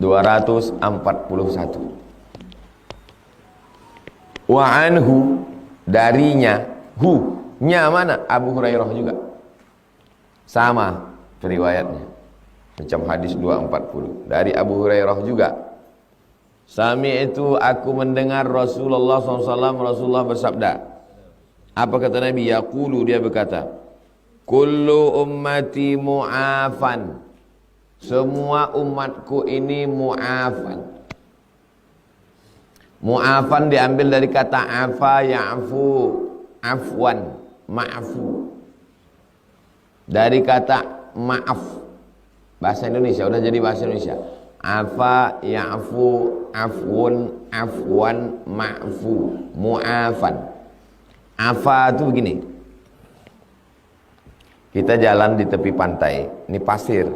241. Wa anhu, darinya, nya mana? Abu Hurairah juga. Sama riwayatnya. Macam hadis 240. Dari Abu Hurairah juga. Sami itu aku mendengar Rasulullah SAW, Rasulullah bersabda. Apa kata Nabi? Yaqulu, dia berkata, kullu ummati mu'afan. Semua umatku ini mu'afan. Mu'afan diambil dari kata afa ya'fu, afwan, ma'fu. Dari kata maaf. Bahasa Indonesia, udah jadi bahasa Indonesia. Afa ya'fu, afwun, afwan, ma'fu, mu'afan. Afa itu begini. Kita jalan di tepi pantai, ini pasir.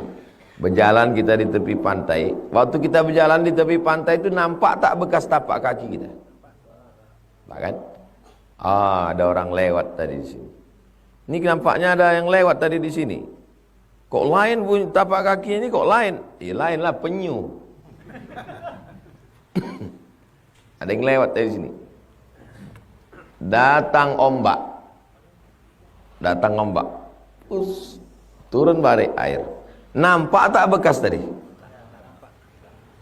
Berjalan kita di tepi pantai. Waktu kita berjalan di tepi pantai itu nampak tak bekas tapak kaki kita? Tak kan? Ada orang lewat tadi di sini. Ini nampaknya ada yang lewat tadi di sini. Kok lain bunyi tapak kaki ini kok lain? Lain lah, penyu. Ada yang lewat dari sini. Datang ombak. Turun balik air. Nampak tak bekas tadi?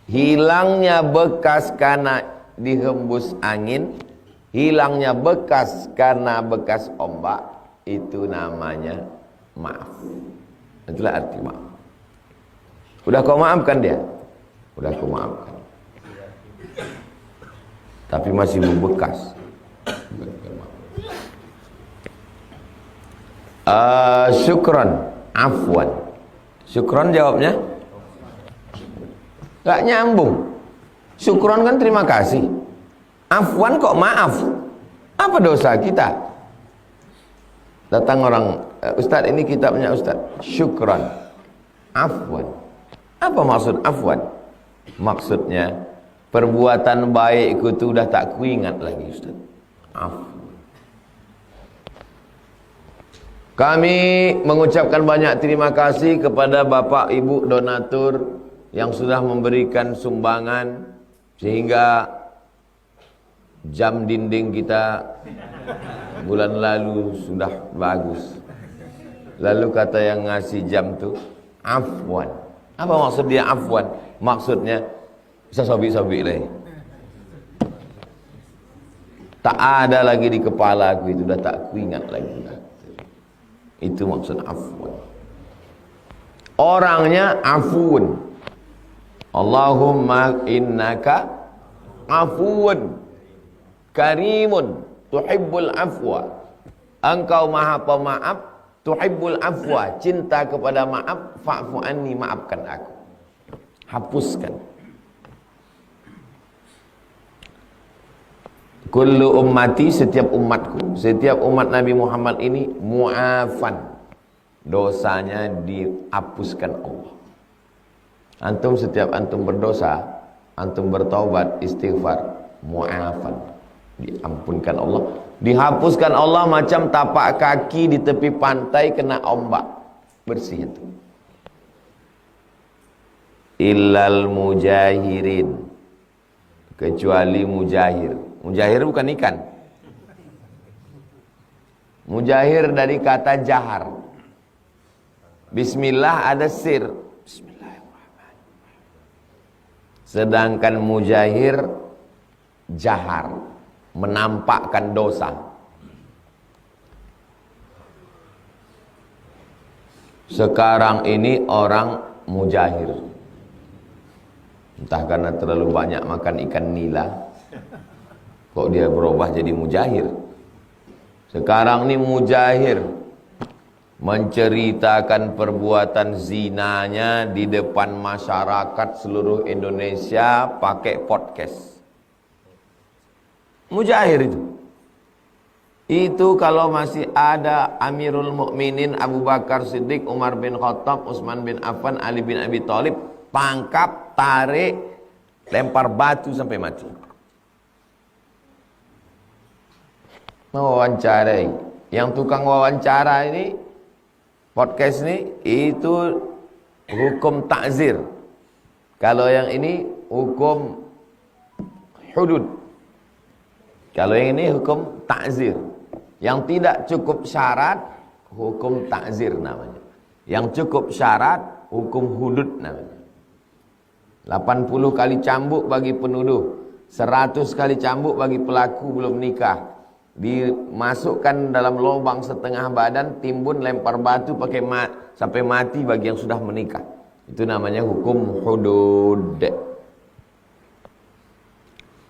Hilangnya bekas karena dihembus angin, hilangnya bekas karena bekas ombak, itu namanya maaf. Itulah arti maaf. Udah kau maafkan dia? Udah kau maafkan. Tapi masih membekas. Syukran, afwan. Syukron jawabnya gak nyambung. Syukron kan terima kasih. Afwan kok maaf. Apa dosa kita? Datang orang, Ustaz ini kitabnya Ustaz. Syukron, afwan. Apa maksud afwan? Maksudnya perbuatan baikku itu udah tak kuingat lagi Ustaz. Afwan. Kami mengucapkan banyak terima kasih kepada Bapak Ibu donatur yang sudah memberikan sumbangan sehingga jam dinding kita bulan lalu sudah bagus. Lalu kata yang ngasih jam tu afwan. Apa maksud dia afwan? Maksudnya bisa sobik-sobik lagi. Tak ada lagi di kepala aku itu, dah tak kuingat lagi. Itu maksud afwan. Orangnya afun. Allahumma innaka afuun karimun tuhibbul afwa. Engkau maha pemaaf, tuhibbul afwa, cinta kepada maaf, fa'fu anni, maafkan aku. Hapuskan. Kullu ummati, setiap umatku, setiap umat Nabi Muhammad ini mu'afan, dosanya dihapuskan Allah. Antum setiap antum berdosa, antum bertaubat, istighfar, mu'afan, diampunkan Allah, dihapuskan Allah macam tapak kaki di tepi pantai kena ombak, bersih itu. Illal mujahirin, kecuali mujahir. Mujahir bukan ikan. Mujahir dari kata jahar. Bismillah ada sir. Bismillahirrahmanirrahim. Sedangkan mujahir jahar, menampakkan dosa. Sekarang ini orang mujahir, entah karena terlalu banyak makan ikan nila, kok dia berubah jadi mujahir. Sekarang ini mujahir menceritakan perbuatan zinanya di depan masyarakat seluruh Indonesia pakai podcast. Mujahir itu kalau masih ada Amirul Mukminin Abu Bakar Siddiq, Umar bin Khattab, Utsman bin Affan, Ali bin Abi Thalib, tangkap, tarik, lempar batu sampai mati. Wawancarai, yang tukang wawancara ini, podcast ini, itu hukum takzir. Kalau yang ini hukum hudud. Kalau yang ini hukum ta'zir. Yang tidak cukup syarat, hukum ta'zir namanya. Yang cukup syarat, hukum hudud namanya. 80 kali cambuk bagi penuduh, 100 kali cambuk bagi pelaku belum nikah. Dimasukkan dalam lubang setengah badan, timbun, lempar batu pakai sampai mati bagi yang sudah menikah. Itu namanya hukum hudud.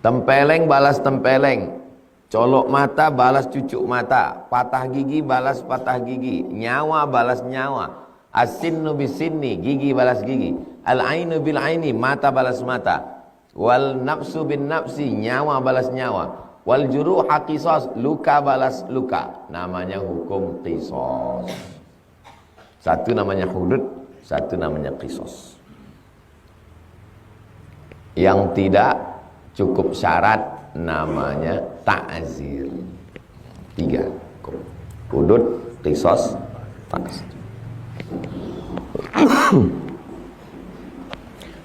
Tempeleng balas tempeleng, colok mata balas cucuk mata, patah gigi balas patah gigi, nyawa balas nyawa, as-sinnu bis-sinni, gigi balas gigi, al-ainu bil-aini, mata balas mata, wal nafsu bin nafsi, nyawa balas nyawa, wal juruha qisas, luka balas luka. Namanya hukum qisas. Satu namanya hudud, satu namanya qisas. Yang tidak cukup syarat namanya ta'zir. 3. Hudud, qisas, ta'zir.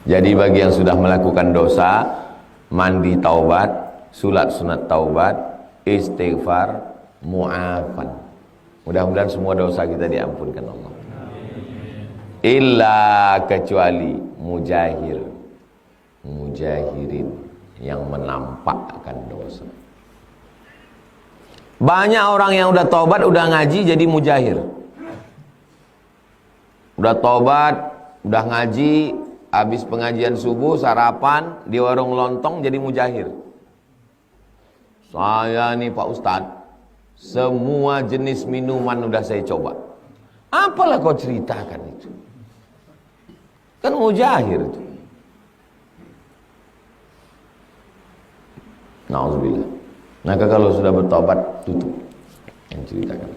Jadi bagi yang sudah melakukan dosa, mandi taubat, sulat sunat taubat, istighfar, mu'afan. Mudah-mudahan semua dosa kita diampunkan Allah. Illa kecuali mujahirin yang menampakkan dosa. Banyak orang yang udah taubat, udah ngaji jadi mujahir. Udah taubat, udah ngaji, habis pengajian subuh, sarapan di warung lontong jadi mujahir. Saya nih Pak Ustadz, semua jenis minuman udah saya coba. Apalah kau ceritakan itu? Kan mujahir itu. Nauzubillah. Maka kalau sudah bertobat, tutup yang ceritakan.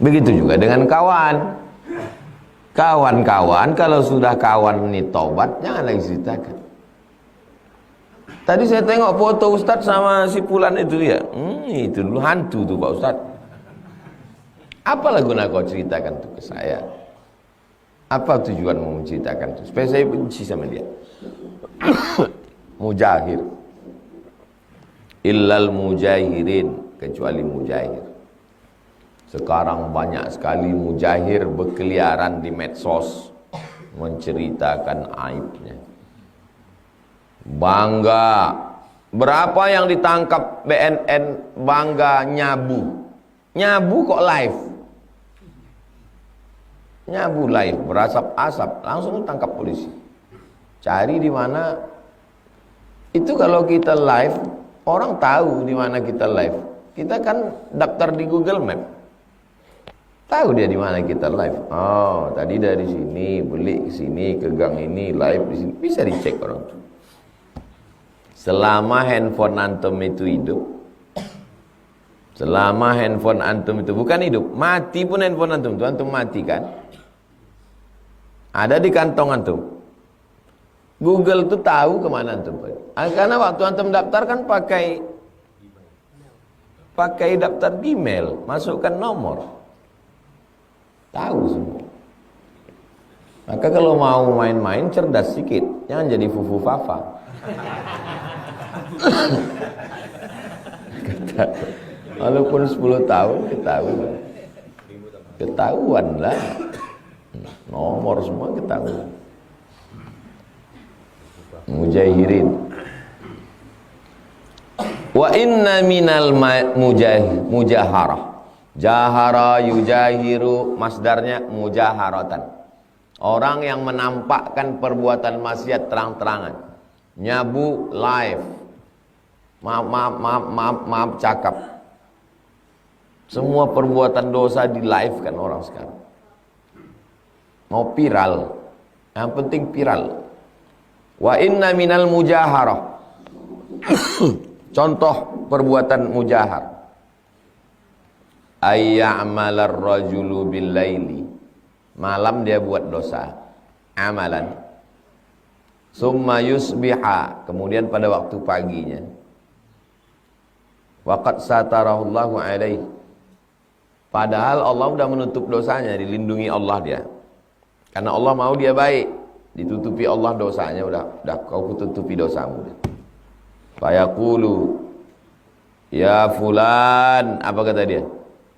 Begitu juga dengan kawan. Kawan-kawan kalau sudah kawan ini tobat, jangan lagi ceritakan. Tadi saya tengok foto Ustadz sama si Fulan itu ya. Itu dulu hantu tuh Pak Ustadz. Apalah guna kau ceritakan itu ke saya? Apa tujuan mau menceritakan itu? Supaya saya benci sama dia. Mujahir. Illal mujahirin, kecuali mujahir. Sekarang banyak sekali mujahir berkeliaran di medsos menceritakan aibnya. Bangga. Berapa yang ditangkap BNN bangga nyabu. Nyabu kok live. Nyabu live, berasap-asap, langsung ditangkap polisi. Cari di mana. Itu kalau kita live, orang tahu di mana kita live. Kita kan daftar di Google Map. Tahu dia di mana kita live. Oh, tadi dari sini, beli ke sini, ke gang ini, live di sini. Bisa dicek orang itu. Selama handphone antum itu hidup. Selama handphone antum itu bukan hidup, mati pun handphone antum itu antum mati kan? Ada di kantong antum. Google tuh tahu kemana antum pergi. Karena waktu antum daftar kan pakai daftar Gmail, masukkan nomor. Tahu semua. Maka kalau mau main-main cerdas sedikit, jangan jadi fufu fafa. Walaupun 10 tahun ketahuan lah. Nomor semua ketahuan. Mujahirin. Wa inna minal mujaharah. Jahara yujahiru, masdarnya mujaharatan. Orang yang menampakkan perbuatan maksiat terang-terangan. Nyabu live. Maaf cakap. Semua perbuatan dosa di live kan orang sekarang. Mau viral. Yang penting viral. Wa inna minal mujaharah. Contoh perbuatan mujahar. Ayya'malar rajulu bil laili. Malam dia buat dosa. Amalan. Summa yusbiha. Kemudian pada waktu paginya. Waqad satarahullahu alaih. Padahal Allah sudah menutup dosanya, dilindungi Allah dia. Karena Allah mau dia baik. ditutupi Allah dosanya, udah kau tutupi dosamu. Fayaqulu ya fulan, apa kata dia?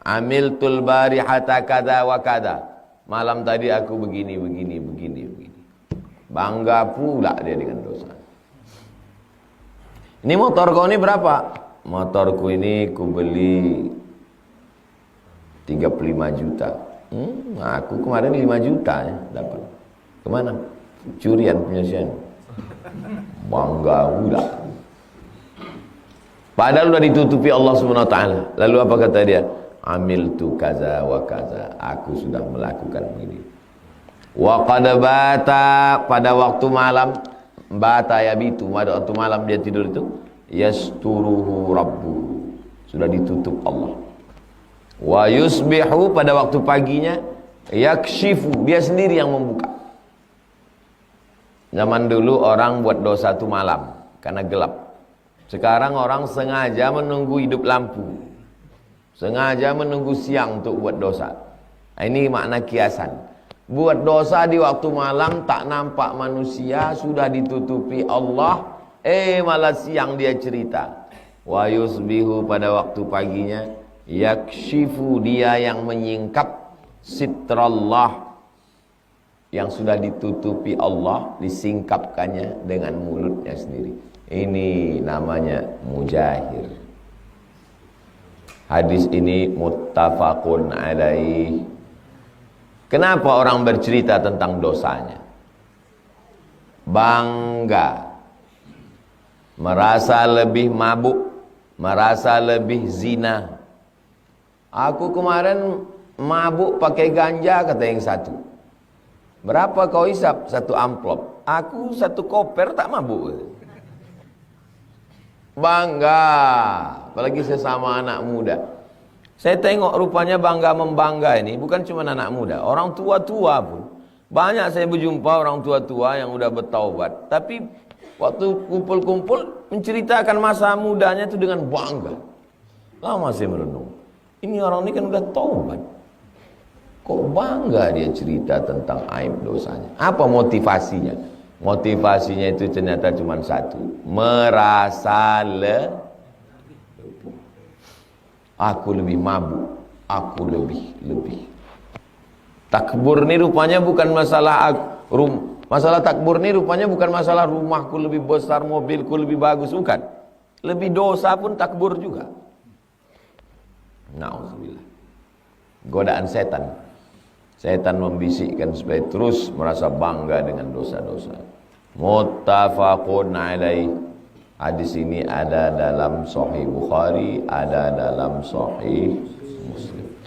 Amiltul barihata kada wa kada. Malam tadi aku begini. Bangga pula dia dengan dosa. Ini motor kau ini berapa? Motorku ini ku beli 35 juta. Aku kemarin 5 juta ya dapat. Kemana? Curian penyelesaian. Bangga pula. Padahal sudah ditutupi Allah Subhanahu wa taala. Lalu apa kata dia? Amiltu kaza wa kaza. Aku sudah melakukan begini. Wa qad bata, pada waktu malam, bata yabitu, pada waktu malam dia tidur itu, yasturuhu rabbuhu, sudah ditutup Allah. Wa yusbihu, pada waktu paginya, yakshifu, dia sendiri yang membuka. Zaman dulu orang buat dosa itu malam karena gelap. Sekarang orang sengaja menunggu hidup lampu, sengaja menunggu siang untuk buat dosa. Ini makna kiasan. Buat dosa di waktu malam, tak nampak manusia, sudah ditutupi Allah, malah siang dia cerita. Wa yusbihu, pada waktu paginya, yakshifu, dia yang menyingkap sitrallah, yang sudah ditutupi Allah, disingkapkannya dengan mulutnya sendiri. Ini namanya mujahir. Hadis ini muttafaqun alaih. Kenapa orang bercerita tentang dosanya? Bangga, merasa lebih mabuk, merasa lebih zina. Aku kemarin mabuk pakai ganja, kata yang satu. Berapa kau hisap? 1 amplop. Aku 1 koper tak mabuk. Bangga, apalagi sesama anak muda. Saya tengok rupanya bangga membangga ini bukan cuma anak muda, orang tua-tua pun. Banyak saya berjumpa orang tua-tua yang udah bertaubat, tapi waktu kumpul-kumpul menceritakan masa mudanya itu dengan bangga. Lama saya merenung, ini orang ini kan udah taubat, kok bangga dia cerita tentang aib dosanya? Apa motivasinya? Motivasinya itu ternyata cuma satu, merasa aku lebih mabuk, aku lebih. Takbur ini rupanya bukan masalah masalah takbur ini rupanya bukan masalah rumahku lebih besar, mobilku lebih bagus, bukan. Lebih dosa pun takbur juga. Nauzubillah. Godaan setan. Setan membisikkan supaya terus merasa bangga dengan dosa-dosa. Muttafaqun alaih. Hadis ini ada dalam Sahih Bukhari, ada dalam Sahih Muslim.